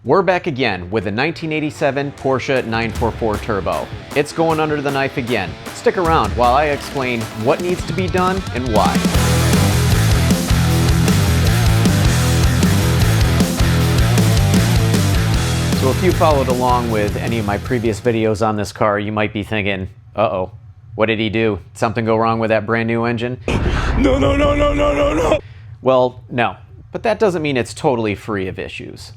We're back again with a 1987 Porsche 944 Turbo. It's going under the knife again. Stick around while I explain what needs to be done and why. So if you followed along with any of my previous videos on this car, you might be thinking, uh-oh, what did he do? Something go wrong with that brand new engine? No, no, no, no, no, no, no. Well, no, but that doesn't mean it's totally free of issues.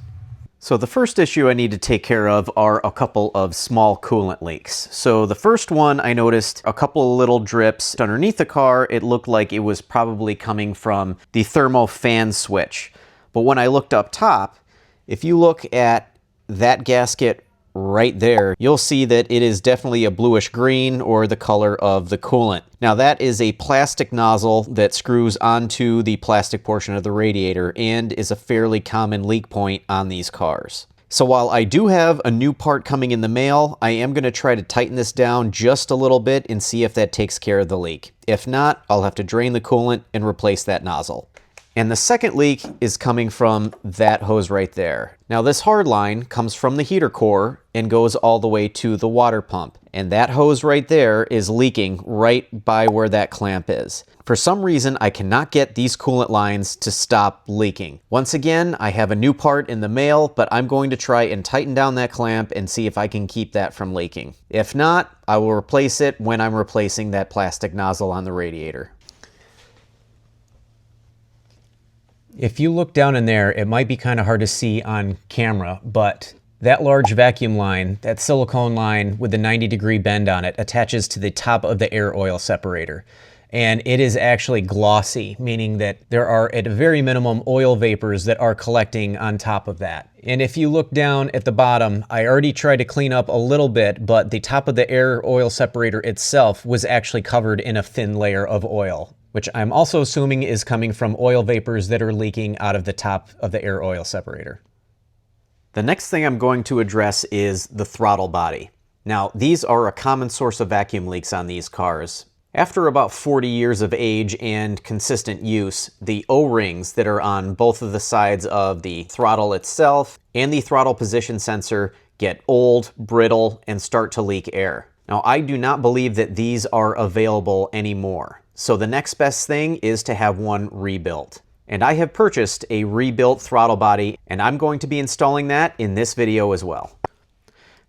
So the first issue I need to take care of are a couple of small coolant leaks. So the first one, I noticed a couple of little drips underneath the car. It looked like it was probably coming from the thermo fan switch. But when I looked up top, if you look at that gasket right there, you'll see that it is definitely a bluish green, or the color of the coolant. Now that is a plastic nozzle that screws onto the plastic portion of the radiator and is a fairly common leak point on these cars. So while I do have a new part coming in the mail, I am going to try to tighten this down just a little bit and see if that takes care of the leak. If not, I'll have to drain the coolant and replace that nozzle. And the second leak is coming from that hose right there. Now this hard line comes from the heater core and goes all the way to the water pump. And that hose right there is leaking right by where that clamp is. For some reason, I cannot get these coolant lines to stop leaking. Once again, I have a new part in the mail, but I'm going to try and tighten down that clamp and see if I can keep that from leaking. If not, I will replace it when I'm replacing that plastic nozzle on the radiator. If you look down in there, it might be kind of hard to see on camera, but that large vacuum line, that silicone line with the 90-degree bend on it, attaches to the top of the air oil separator. And it is actually glossy, meaning that there are at a very minimum oil vapors that are collecting on top of that. And if you look down at the bottom, I already tried to clean up a little bit, but the top of the air oil separator itself was actually covered in a thin layer of oil, which I'm also assuming is coming from oil vapors that are leaking out of the top of the air oil separator. The next thing I'm going to address is the throttle body. Now, these are a common source of vacuum leaks on these cars. After about 40 years of age and consistent use, the O-rings that are on both of the sides of the throttle itself and the throttle position sensor get old, brittle, and start to leak air. Now, I do not believe that these are available anymore. So the next best thing is to have one rebuilt. And I have purchased a rebuilt throttle body, and I'm going to be installing that in this video as well.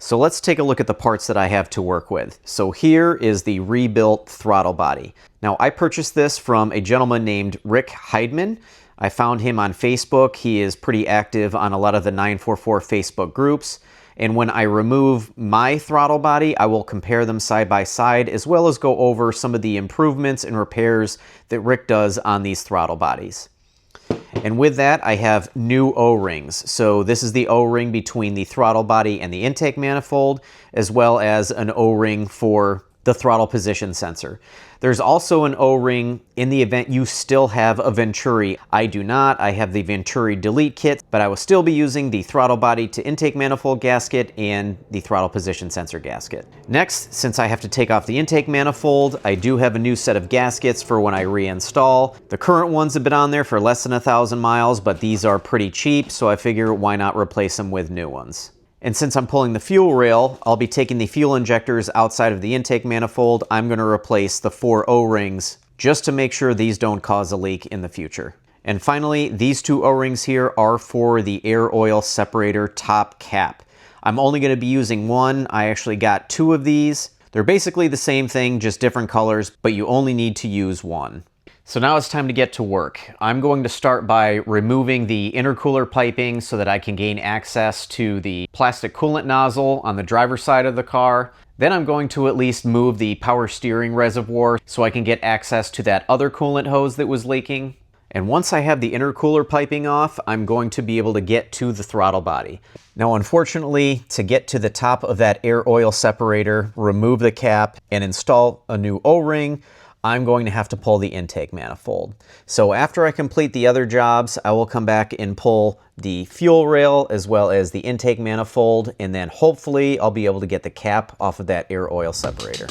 So let's take a look at the parts that I have to work with. So here is the rebuilt throttle body. Now I purchased this from a gentleman named Heidtman. I found him on Facebook. He is pretty active on a lot of the 944 Facebook groups. And when I remove my throttle body, I will compare them side by side, as well as go over some of the improvements and repairs that Rick does on these throttle bodies. And with that, I have new O-rings. So this is the O-ring between the throttle body and the intake manifold, as well as an O-ring for the throttle position sensor. There's also an O-ring in the event you still have a Venturi. I do not. I have the Venturi delete kit, but I will still be using the throttle body to intake manifold gasket and the throttle position sensor gasket. Next, since I have to take off the intake manifold, I do have a new set of gaskets for when I reinstall. The current ones have been on there for less than 1,000 miles, but these are pretty cheap, so I figure why not replace them with new ones. And since I'm pulling the fuel rail, I'll be taking the fuel injectors outside of the intake manifold. I'm going to replace the 4 O-rings just to make sure these don't cause a leak in the future. And finally, these 2 O-rings here are for the air oil separator top cap. I'm only going to be using one. I actually got 2 of these. They're basically the same thing, just different colors, but you only need to use one. So now it's time to get to work. I'm going to start by removing the intercooler piping so that I can gain access to the plastic coolant nozzle on the driver's side of the car. Then I'm going to at least move the power steering reservoir so I can get access to that other coolant hose that was leaking. And once I have the intercooler piping off, I'm going to be able to get to the throttle body. Now, unfortunately, to get to the top of that air oil separator, remove the cap, and install a new O-ring, I'm going to have to pull the intake manifold. So after I complete the other jobs, I will come back and pull the fuel rail as well as the intake manifold, and then hopefully I'll be able to get the cap off of that air oil separator.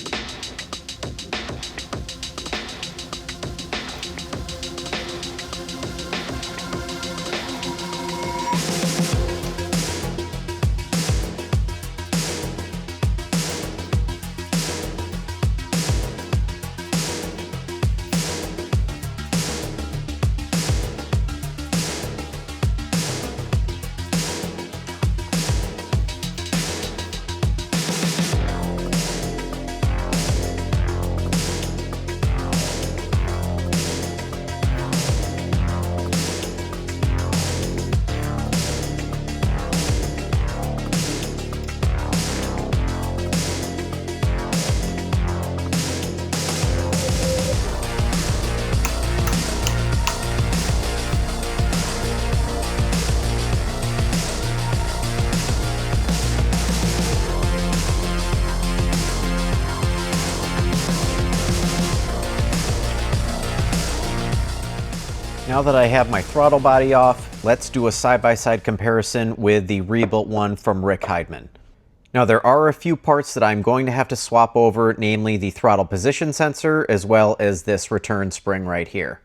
Now that I have my throttle body off, let's do a side-by-side comparison with the rebuilt one from Heidtman. Now there are a few parts that I'm going to have to swap over, namely the throttle position sensor as well as this return spring right here.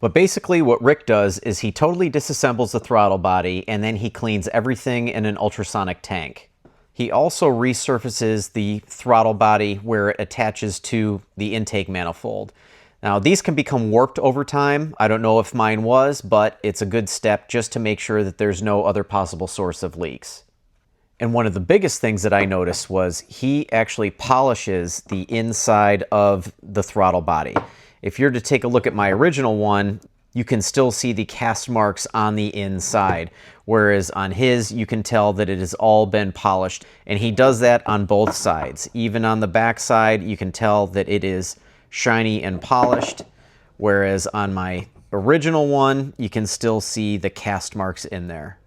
But basically what Rick does is he totally disassembles the throttle body and then he cleans everything in an ultrasonic tank. He also resurfaces the throttle body where it attaches to the intake manifold. Now these can become warped over time. I don't know if mine was, but it's a good step just to make sure that there's no other possible source of leaks. And one of the biggest things that I noticed was he actually polishes the inside of the throttle body. If you're to take a look at my original one, you can still see the cast marks on the inside, whereas on his you can tell that it has all been polished, and he does that on both sides. Even on the back side you can tell that it is shiny and polished, whereas on my original one you can still see the cast marks in there.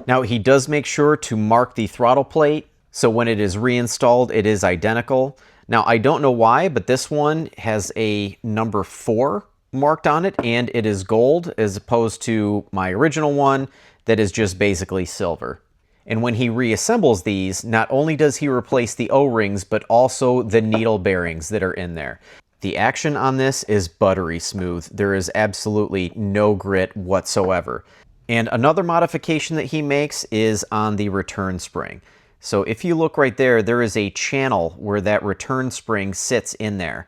Now he does make sure to mark the throttle plate, so when it is reinstalled it is identical. Now I don't know why, but this one has a number 4 marked on it and it is gold, as opposed to my original one that is just basically silver. And when he reassembles these, not only does he replace the O-rings, but also the needle bearings that are in there. The action on this is buttery smooth. There is absolutely no grit whatsoever. And another modification that he makes is on the return spring. So if you look right there, there is a channel where that return spring sits in there.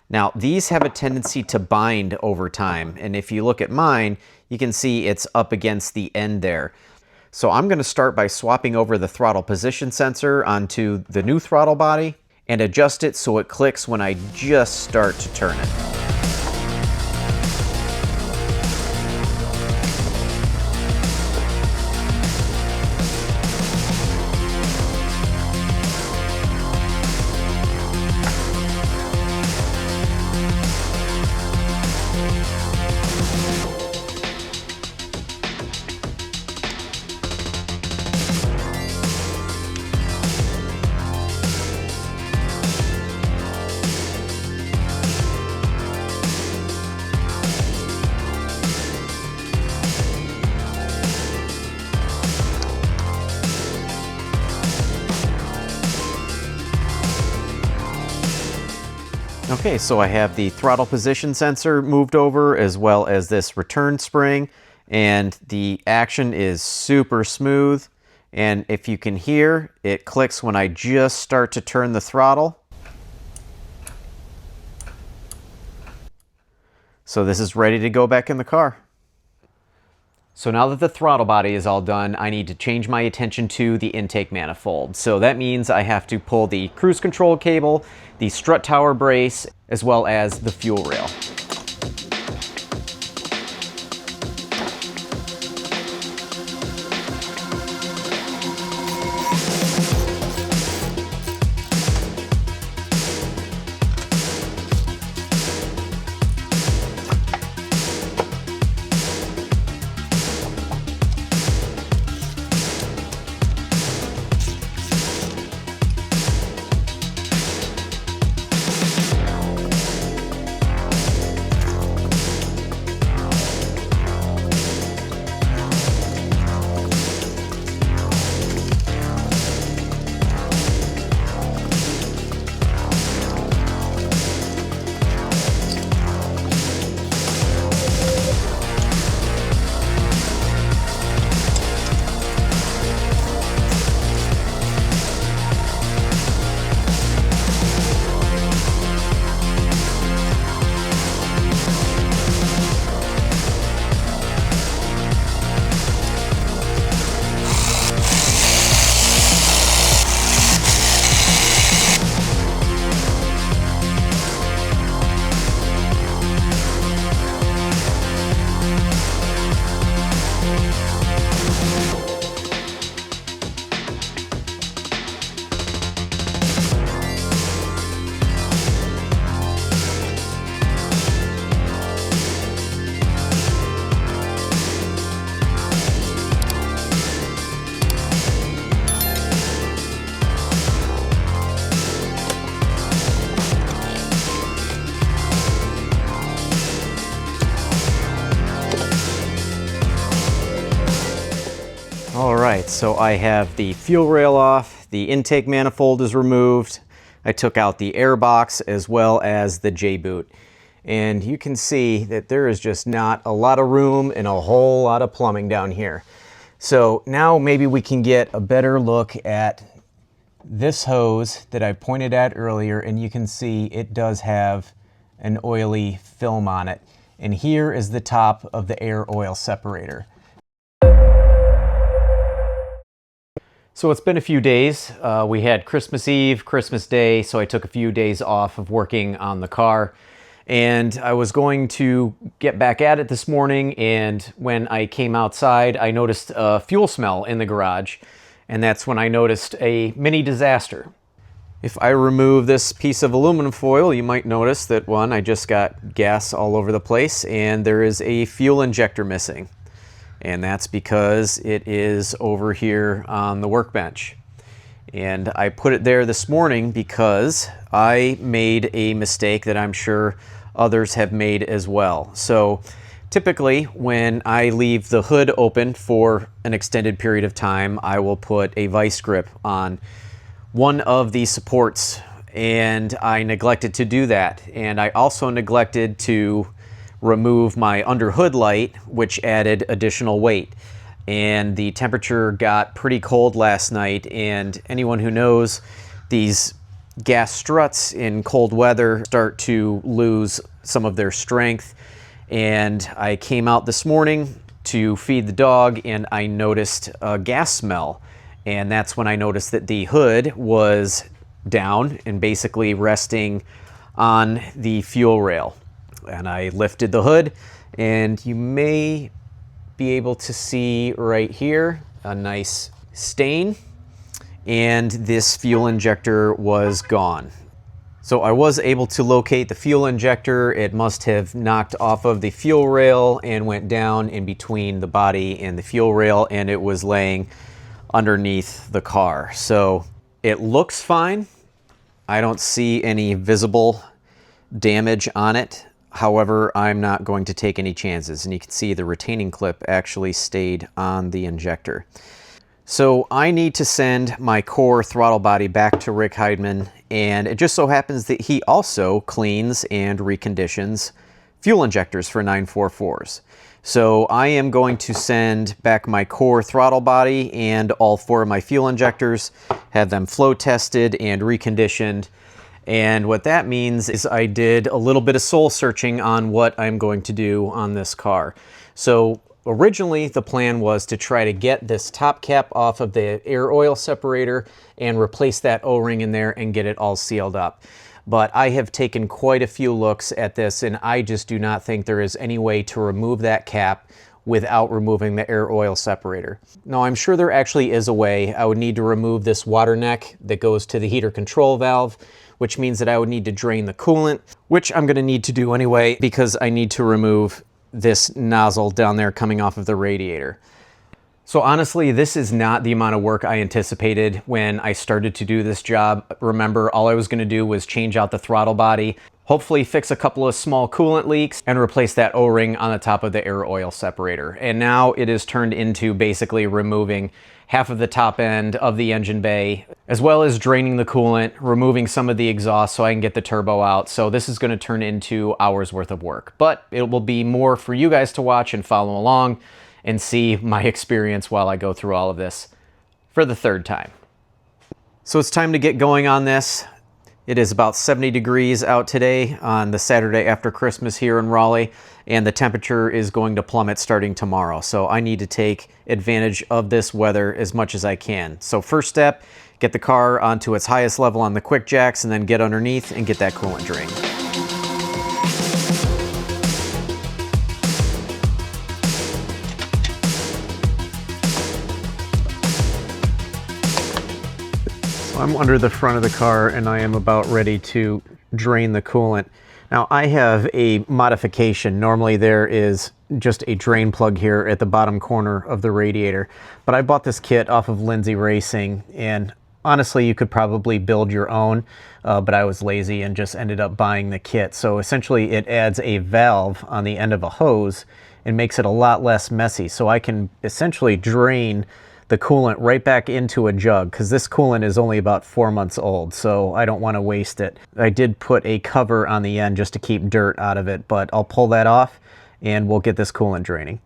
Now these have a tendency to bind over time, and if you look at mine, you can see it's up against the end there. So I'm going to start by swapping over the throttle position sensor onto the new throttle body and adjust it so it clicks when I just start to turn it. Okay, so I have the throttle position sensor moved over as well as this return spring, and the action is super smooth. And if you can hear, it clicks when I just start to turn the throttle. So this is ready to go back in the car. So now that the throttle body is all done, I need to change my attention to the intake manifold. So that means I have to pull the cruise control cable, the strut tower brace, as well as the fuel rail. right, so I have the fuel rail off, the intake manifold is removed, I took out the air box as well as the J-boot. And you can see that there is just not a lot of room and a whole lot of plumbing down here. So now maybe we can get a better look at this hose that I pointed at earlier, and you can see it does have an oily film on it. And here is the top of the air oil separator. So it's been a few days. We had Christmas Eve, Christmas Day, so I took a few days off of working on the car. And I was going to get back at it this morning, and when I came outside, I noticed a fuel smell in the garage, and that's when I noticed a mini disaster. If I remove this piece of aluminum foil, you might notice that, one, I just got gas all over the place, and there is a fuel injector missing. And that's because it is over here on the workbench. And I put it there this morning because I made a mistake that I'm sure others have made as well. So typically when I leave the hood open for an extended period of time, I will put a vice grip on one of the supports, and I neglected to do that. And I also neglected to remove my under hood light, which added additional weight. And the temperature got pretty cold last night, and anyone who knows, these gas struts in cold weather start to lose some of their strength. And I came out this morning to feed the dog, and I noticed a gas smell. And that's when I noticed that the hood was down and basically resting on the fuel rail. And I lifted the hood, and you may be able to see right here a nice stain, and this fuel injector was gone. So I was able to locate the fuel injector. It must have knocked off of the fuel rail and went down in between the body and the fuel rail, and it was laying underneath the car. So it looks fine. I don't see any visible damage on it. However, I'm not going to take any chances, and you can see the retaining clip actually stayed on the injector. So I need to send my core throttle body back to Rick Heidtman, and it just so happens that he also cleans and reconditions fuel injectors for 944s. So I am going to send back my core throttle body and all 4 of my fuel injectors, have them flow tested and reconditioned. And what that means is I did a little bit of soul searching on what I'm going to do on this car. So originally the plan was to try to get this top cap off of the air oil separator and replace that O-ring in there and get it all sealed up. But I have taken quite a few looks at this, and I just do not think there is any way to remove that cap without removing the air oil separator. Now, I'm sure there actually is a way. I would need to remove this water neck that goes to the heater control valve, which means that I would need to drain the coolant, which I'm gonna need to do anyway because I need to remove this nozzle down there coming off of the radiator. So honestly, this is not the amount of work I anticipated when I started to do this job. Remember, all I was gonna do was change out the throttle body, hopefully fix a couple of small coolant leaks, and replace that O-ring on the top of the air oil separator. And now it is turned into basically removing half of the top end of the engine bay, as well as draining the coolant, removing some of the exhaust so I can get the turbo out. So this is gonna turn into hours worth of work, but it will be more for you guys to watch and follow along and see my experience while I go through all of this for the 3rd time. So it's time to get going on this. It is about 70 degrees out today on the Saturday after Christmas here in Raleigh, and the temperature is going to plummet starting tomorrow. So I need to take advantage of this weather as much as I can. So first step, get the car onto its highest level on the quick jacks, and then get underneath and get that coolant drained. I'm under the front of the car, and I am about ready to drain the coolant. Now I have a modification. Normally there is just a drain plug here at the bottom corner of the radiator, but I bought this kit off of Lindsey Racing, and honestly you could probably build your own, but I was lazy and just ended up buying the kit. So essentially it adds a valve on the end of a hose and makes it a lot less messy. So I can essentially drain the coolant right back into a jug because this coolant is only about 4 months old, so I don't want to waste it. I did put a cover on the end just to keep dirt out of it, but I'll pull that off and we'll get this coolant draining.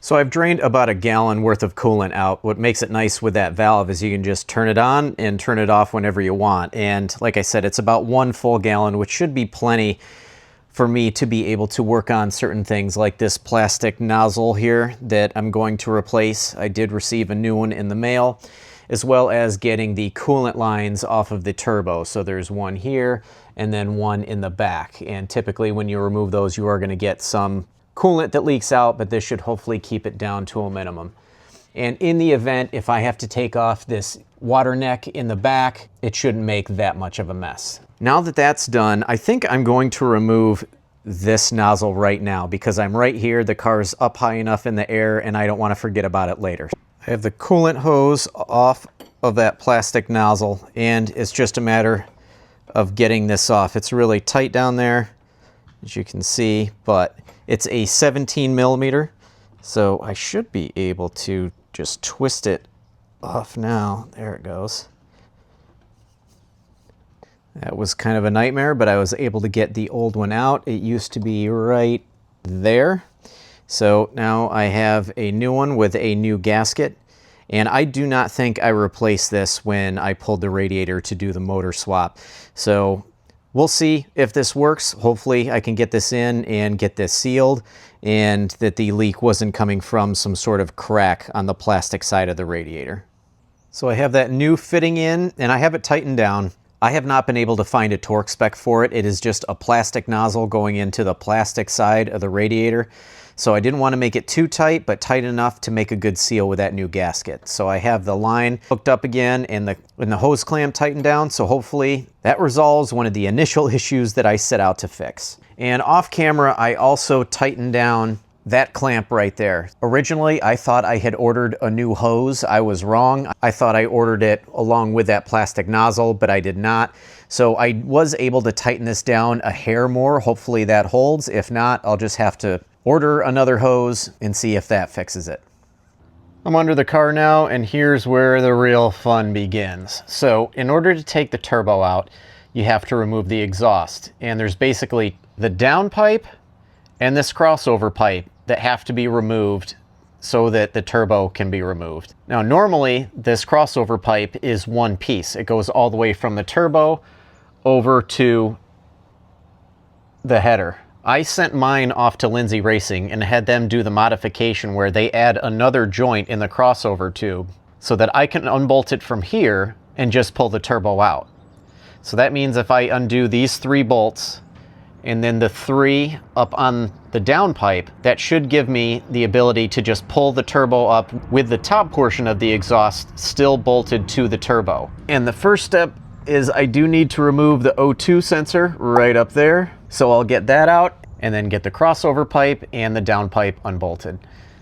So I've drained about a gallon worth of coolant out. What makes it nice with that valve is you can just turn it on and turn it off whenever you want. And like I said, it's about 1 full gallon, which should be plenty for me to be able to work on certain things like this plastic nozzle here that I'm going to replace. I did receive a new one in the mail, as well as getting the coolant lines off of the turbo. So there's one here and then one in the back. And typically when you remove those, you are going to get some coolant that leaks out, but this should hopefully keep it down to a minimum. And in the event, if I have to take off this water neck in the back, it shouldn't make that much of a mess. Now that that's done, I think I'm going to remove this nozzle right now because I'm right here, the car's up high enough in the air, and I don't want to forget about it later. I have the coolant hose off of that plastic nozzle, and it's just a matter of getting this off. It's really tight down there, as you can see, but it's a 17 millimeter, so I should be able to just twist it off now. There it goes. That was kind of a nightmare, but I was able to get the old one out. It used to be right there. So now I have a new one with a new gasket, and I do not think I replaced this when I pulled the radiator to do the motor swap. So we'll see if this works. Hopefully I can get this in and get this sealed, and that the leak wasn't coming from some sort of crack on the plastic side of the radiator. So I have that new fitting in, and I have it tightened down. I have not been able to find a torque spec for it. It is just a plastic nozzle going into the plastic side of the radiator. So I didn't want to make it too tight, but tight enough to make a good seal with that new gasket. So I have the line hooked up again and the hose clamp tightened down. So hopefully that resolves one of the initial issues that I set out to fix. And off camera, I also tightened down that clamp right there. Originally, I thought I had ordered a new hose. I was wrong. I thought I ordered it along with that plastic nozzle, but I did not. So I was able to tighten this down a hair more. Hopefully that holds. If not, I'll just have to order another hose and see if that fixes it. I'm under the car now, and here's where the real fun begins. So in order to take the turbo out, you have to remove the exhaust. And there's basically the downpipe and this crossover pipe that have to be removed so that the turbo can be removed. Now, normally this crossover pipe is one piece. It goes all the way from the turbo over to the header. I sent mine off to Lindsey Racing and had them do the modification where they add another joint in the crossover tube so that I can unbolt it from here and just pull the turbo out. So that means if I undo these 3 bolts and then the 3 up on the downpipe, that should give me the ability to just pull the turbo up with the top portion of the exhaust still bolted to the turbo. And the first step is I do need to remove the O2 sensor right up there. So I'll get that out and then get the crossover pipe and the downpipe unbolted.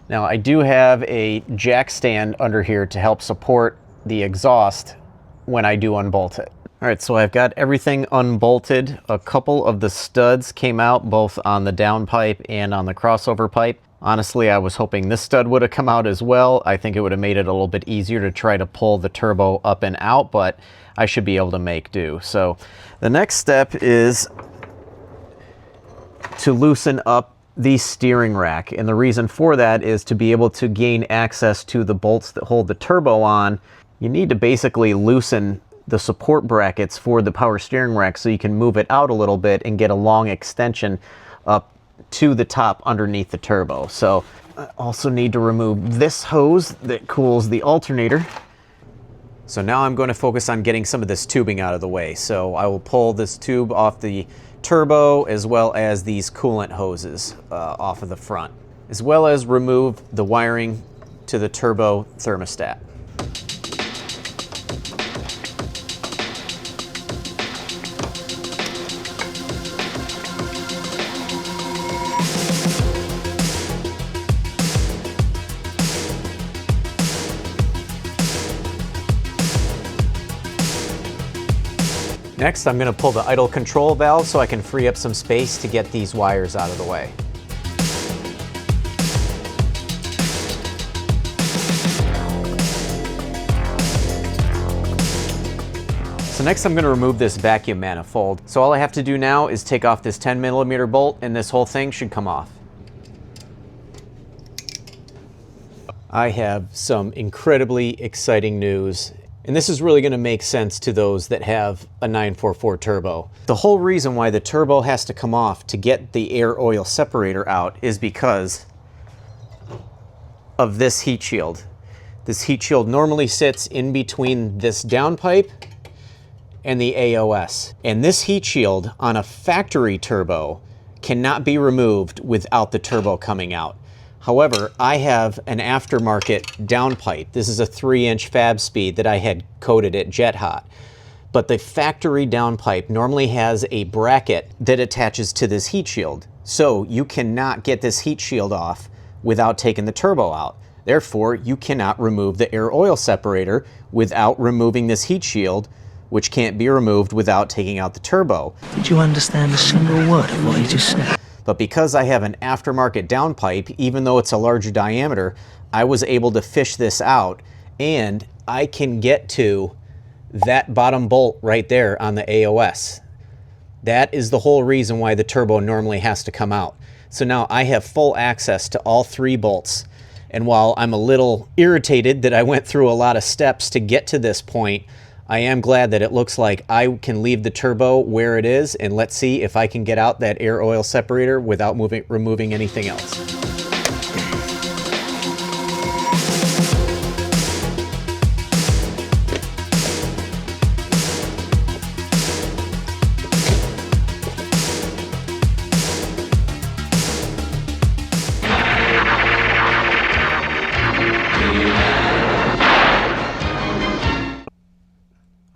Now I do have a jack stand under here to help support the exhaust when I do unbolt it. All right, so I've got everything unbolted. A couple of the studs came out both on the downpipe and on the crossover pipe. Honestly, I was hoping this stud would have come out as well. I think it would have made it a little bit easier to try to pull the turbo up and out, but I should be able to make do. So the next step is to loosen up the steering rack. And the reason for that is to be able to gain access to the bolts that hold the turbo on. You need to basically loosen the support brackets for the power steering rack so you can move it out a little bit and get a long extension up to the top underneath the turbo. So I also need to remove this hose that cools the alternator. So now I'm going to focus on getting some of this tubing out of the way. So I will pull this tube off the turbo as well as these coolant hoses off of the front, as well as remove the wiring to the turbo thermostat. Next, I'm going to pull the idle control valve so I can free up some space to get these wires out of the way. So next I'm going to remove this vacuum manifold. So all I have to do now is take off this 10mm bolt and this whole thing should come off. I have some incredibly exciting news, and this is really going to make sense to those that have a 944 turbo. The whole reason why the turbo has to come off to get the air oil separator out is because of this heat shield. This heat shield normally sits in between this downpipe and the AOS. And this heat shield on a factory turbo cannot be removed without the turbo coming out. However, I have an aftermarket downpipe. This is a 3-inch fab speed that I had coated at jet hot. But the factory downpipe normally has a bracket that attaches to this heat shield. So you cannot get this heat shield off without taking the turbo out. Therefore, you cannot remove the air oil separator without removing this heat shield, which can't be removed without taking out the turbo. Did you understand a single word of what he just said? But because I have an aftermarket downpipe, even though it's a larger diameter, I was able to fish this out, and I can get to that bottom bolt right there on the AOS. That is the whole reason why the turbo normally has to come out. So now I have full access to all 3 bolts. And while I'm a little irritated that I went through a lot of steps to get to this point, I am glad that it looks like I can leave the turbo where it is, and let's see if I can get out that air oil separator without removing anything else.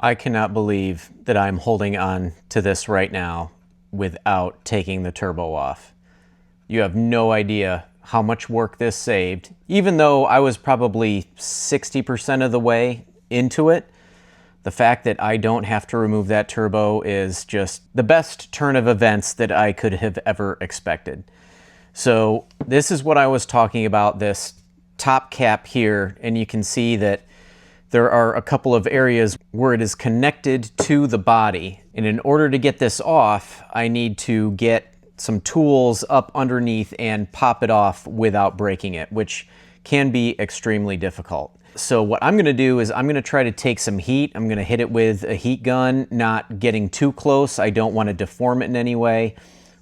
I cannot believe that I'm holding on to this right now without taking the turbo off. You have no idea how much work this saved. Even though I was probably 60% of the way into it, the fact that I don't have to remove that turbo is just the best turn of events that I could have ever expected. So this is what I was talking about, this top cap here, and you can see that there are a couple of areas where it is connected to the body. And in order to get this off, I need to get some tools up underneath and pop it off without breaking it, which can be extremely difficult. So what I'm gonna do is I'm gonna try to take some heat. I'm gonna hit it with a heat gun, not getting too close. I don't wanna deform it in any way.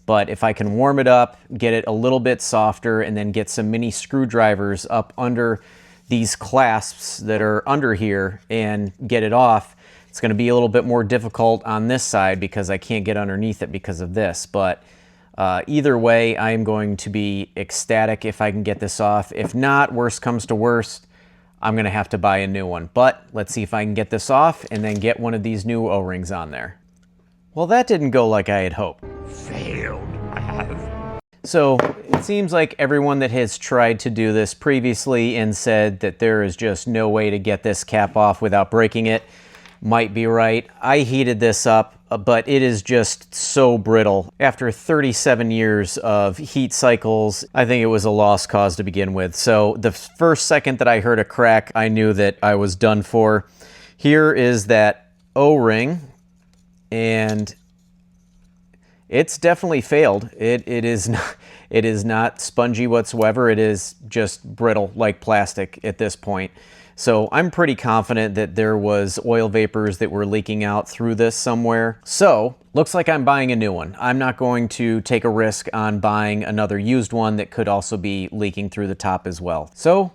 But if I can warm it up, get it a little bit softer, and then get some mini screwdrivers up under these clasps that are under here and get it off, it's going to be a little bit more difficult on this side because I can't get underneath it because of this. But either way, I am going to be ecstatic if I can get this off. If not, worst comes to worst, I'm going to have to buy a new one. But let's see if I can get this off and then get one of these new O-rings on there. Well, that didn't go like I had hoped. Failed, I have. So it seems like everyone that has tried to do this previously and said that there is just no way to get this cap off without breaking it might be right. I heated this up, but it is just so brittle. After 37 years of heat cycles, I think it was a lost cause to begin with. So the first second that I heard a crack, I knew that I was done for. Here is that O-ring, and it's definitely failed. It is not spongy whatsoever. It is just brittle like plastic at this point. So I'm pretty confident that there was oil vapors that were leaking out through this somewhere. So looks like I'm buying a new one. I'm not going to take a risk on buying another used one that could also be leaking through the top as well. So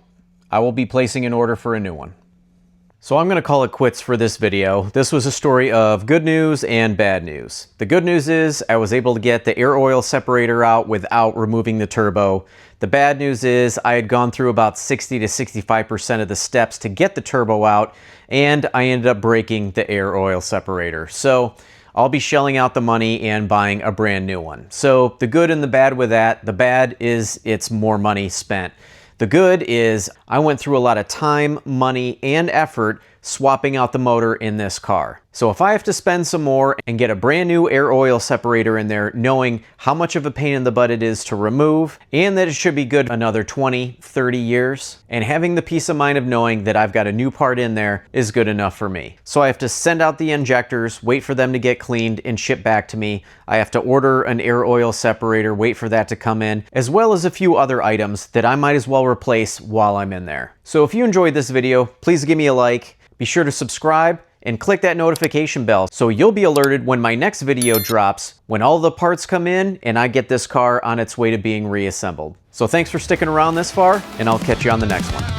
I will be placing an order for a new one. So I'm going to call it quits for this video. This was a story of good news and bad news. The good news is I was able to get the air oil separator out without removing the turbo. The bad news is I had gone through about 60 to 65% of the steps to get the turbo out, and I ended up breaking the air oil separator. So I'll be shelling out the money and buying a brand new one. So the good and the bad with that. The bad is it's more money spent. The good is I went through a lot of time, money, and effort swapping out the motor in this car. So if I have to spend some more and get a brand new air oil separator in there, knowing how much of a pain in the butt it is to remove and that it should be good another 20, 30 years, and having the peace of mind of knowing that I've got a new part in there is good enough for me. So I have to send out the injectors, wait for them to get cleaned and shipped back to me. I have to order an air oil separator, wait for that to come in, as well as a few other items that I might as well replace while I'm in there. So if you enjoyed this video, please give me a like, be sure to subscribe, and click that notification bell so you'll be alerted when my next video drops, when all the parts come in and I get this car on its way to being reassembled. So thanks for sticking around this far, and I'll catch you on the next one.